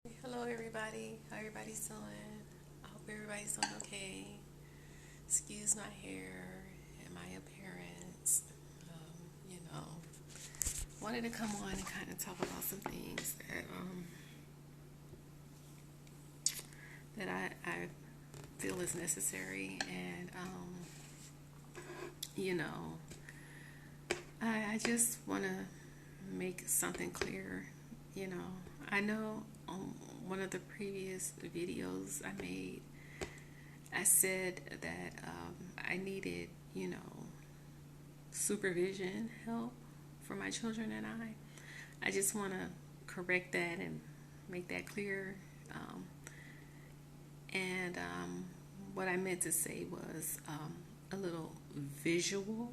Hello, everybody. How everybody's doing? I hope everybody's doing okay. Excuse my hair and my appearance. You know, wanted to come on and kind of talk about some things that I feel is necessary, and you know, I just want to make something clear. You know, I know on one of the previous videos I made, I said that I needed, supervision help for my children and I. I just want to correct that and make that clear. And what I meant to say was a little visual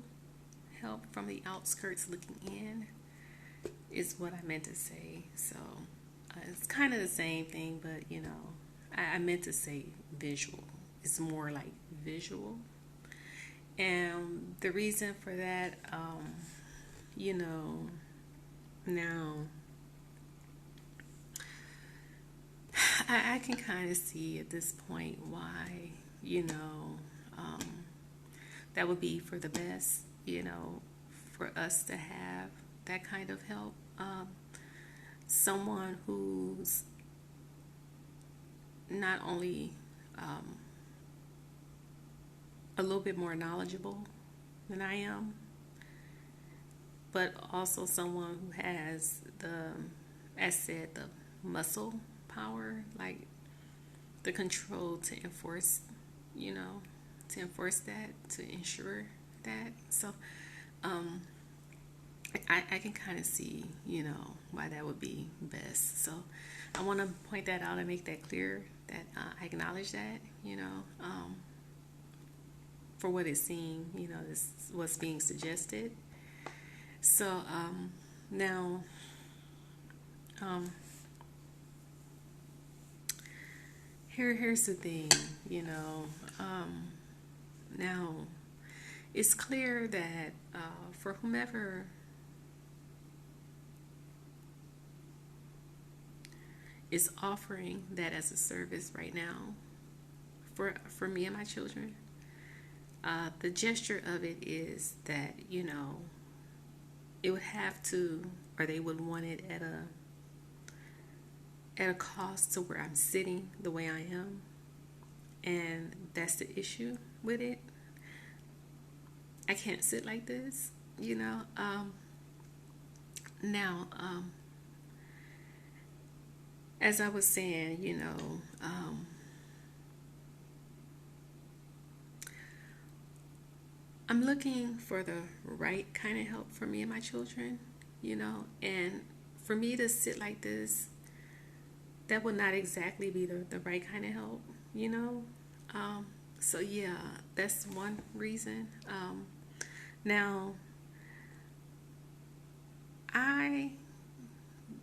help from the outskirts looking in is what I meant to say. So it's kind of the same thing, but I meant to say visual. It's more like visual. And the reason for that, you know, now I can kind of see at this point why, um, that would be for the best, for us to have that kind of help. Someone who's not only um, a little bit more knowledgeable than I am, but also someone who has as said, the muscle power, like the control to enforce, you know, to enforce that, to ensure that. So, um, I can kind of see, why that would be best. So, I want to point that out and make that clear that I acknowledge that, for what it's seeing, is what's being suggested. So, now, um, here's the thing, now it's clear that for whomever is offering that as a service right now for me and my children, the gesture of it is that it would have to, or they would want it at a cost to where I'm sitting the way I am, and that's the issue with it. I can't sit like this, now, as I was saying, I'm looking for the right kind of help for me and my children, and for me to sit like this, that would not exactly be the right kind of help, you know. So yeah, that's one reason. Now, I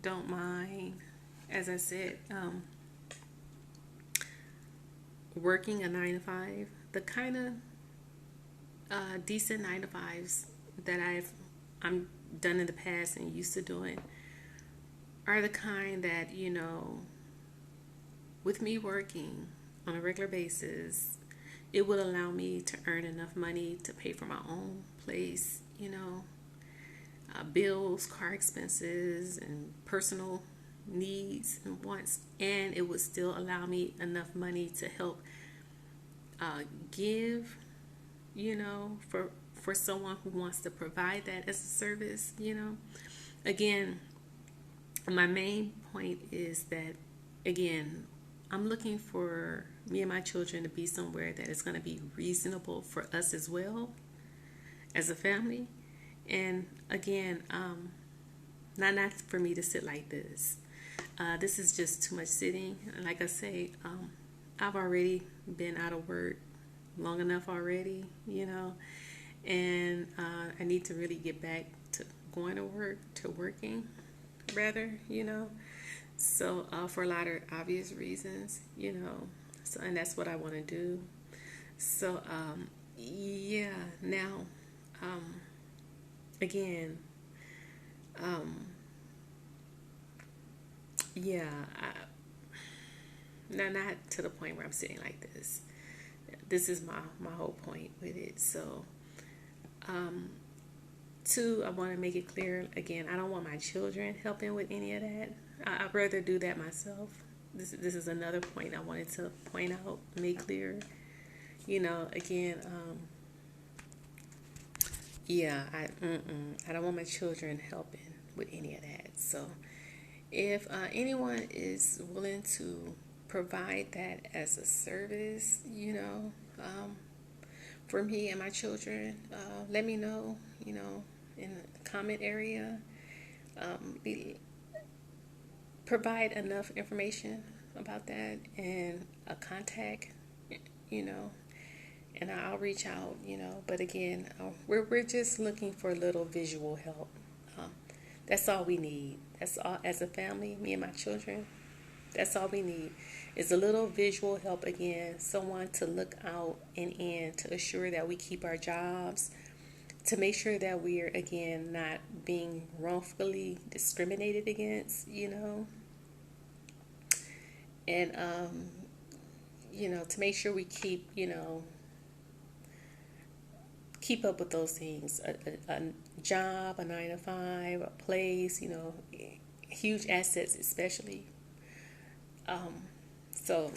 don't mind, as I said, working a 9 to 5. The kind of decent 9 to 5s that I'm done in the past and used to doing are the kind that with me working on a regular basis, it would allow me to earn enough money to pay for my own place, bills, car expenses, and personal needs and wants, and it would still allow me enough money to help give, for someone who wants to provide that as a service. Again, my main point is that, again, I'm looking for me and my children to be somewhere that is going to be reasonable for us as well as a family. And again, not for me to sit like this. This is just too much sitting. Like I say, I've already been out of work long enough already, and I need to really get back to going to work, to working rather, So for a lot of obvious reasons, so, and that's what I want to do. So yeah, now, again, um, yeah, not to the point where I'm sitting like this. This is my whole point with it. So, two, I want to make it clear again. I don't want my children helping with any of that. I'd rather do that myself. This is another point I wanted to point out, make clear. Again, yeah, I don't want my children helping with any of that. So, if anyone is willing to provide that as a service, for me and my children, let me know, in the comment area. Provide enough information about that and a contact, and I'll reach out, But again, we're just looking for a little visual help. That's all we need. That's all, as a family, me and my children. That's all we need is a little visual help. Again, someone to look out and in to assure that we keep our jobs, to make sure that we're, again, not being wrongfully discriminated against, and, to make sure we keep up with those things, a job, a 9 to 5, a place, huge assets, especially. So,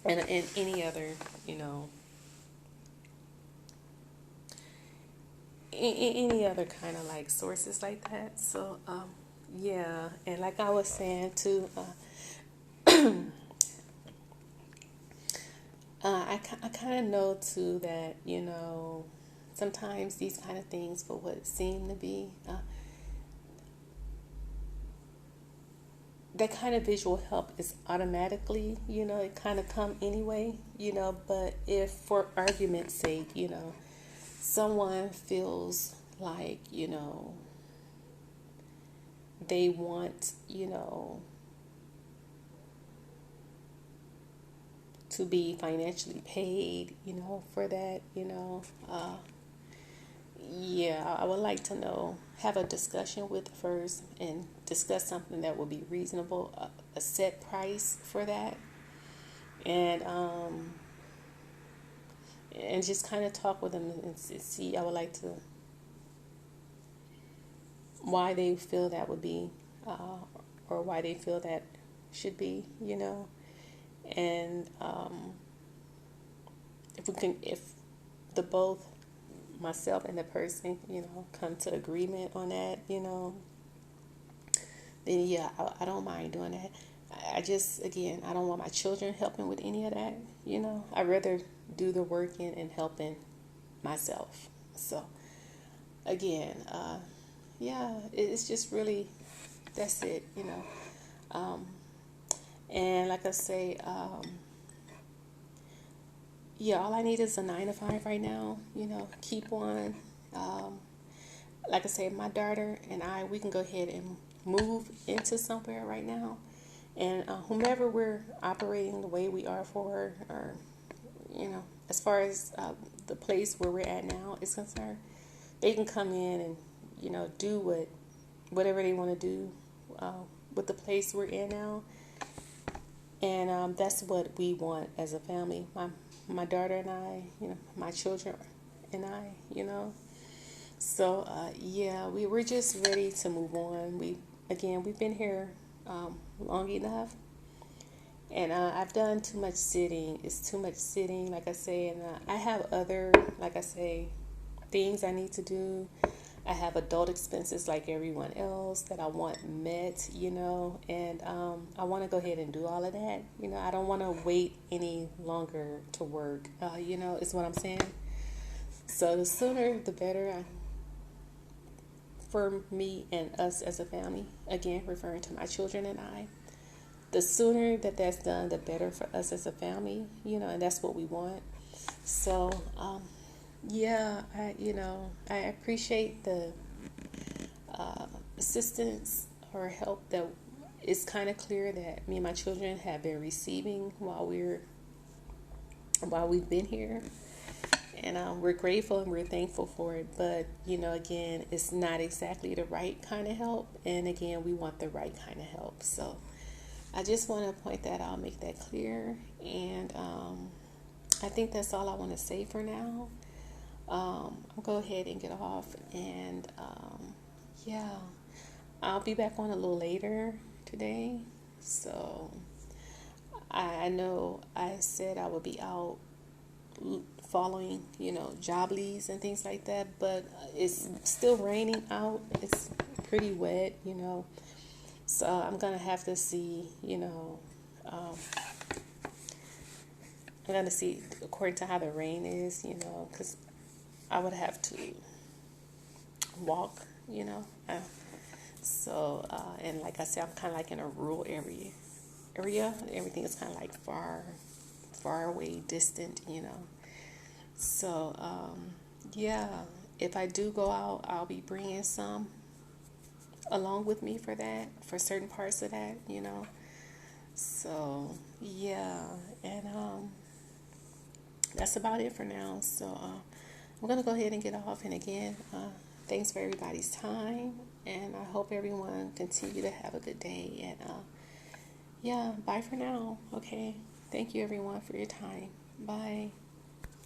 and any other, any other kind of like sources like that. So, yeah, and like I was saying too, I kind of know too that, sometimes these kind of things, for what seem to be, that kind of visual help is automatically, it kind of come anyway, but if for argument's sake, someone feels like, they want, to be financially paid, for that, yeah, I would like to know, have a discussion with first and discuss something that will be reasonable, a set price for that. And just kind of talk with them and see, I would like to, why they feel that would be, or why they feel that should be, and if the both, myself and the person, come to agreement on that, then yeah, I don't mind doing that. I just, again, I don't want my children helping with any of that, I'd rather do the working and helping myself. So, again, yeah, it's just really, that's it, and like I say, yeah, all I need is a 9 to 5 right now, keep on. Like I say, my daughter and I, we can go ahead and move into somewhere right now. And whomever we're operating the way we are for, or, as far as the place where we're at now is concerned, they can come in and, do whatever they want to do with the place we're in now. And that's what we want as a family. My daughter and I, my children and I, So, yeah, we're just ready to move on. We've been here long enough. And I've done too much sitting. It's too much sitting, like I say. And I have other, like I say, things I need to do. I have adult expenses like everyone else that I want met, and I want to go ahead and do all of that. I don't want to wait any longer to work, is what I'm saying. So the sooner the better for me and us as a family, again, referring to my children and I. The sooner that's done, the better for us as a family, and that's what we want. So, yeah, I appreciate the assistance or help that it's kind of clear that me and my children have been receiving while we've been here. And we're grateful and we're thankful for it. But, again, it's not exactly the right kind of help. And, again, we want the right kind of help. So, I just want to point that out, make that clear, and I think that's all I want to say for now. I'll go ahead and get off, and yeah, I'll be back on a little later today. So I know I said I would be out following, job leads and things like that, but it's still raining out. It's pretty wet. So I'm gonna have to see, I'm gonna see according to how the rain is, because I would have to walk, and like I said, I'm kind of like in a rural area. Everything is kind of like far away, distant. So, yeah, if I do go out, I'll be bringing some along with me for certain parts of that. So, yeah, and that's about it for now. So, I'm going to go ahead and get off. And again, thanks for everybody's time. And I hope everyone continue to have a good day. And yeah, bye for now. Okay. Thank you, everyone, for your time. Bye.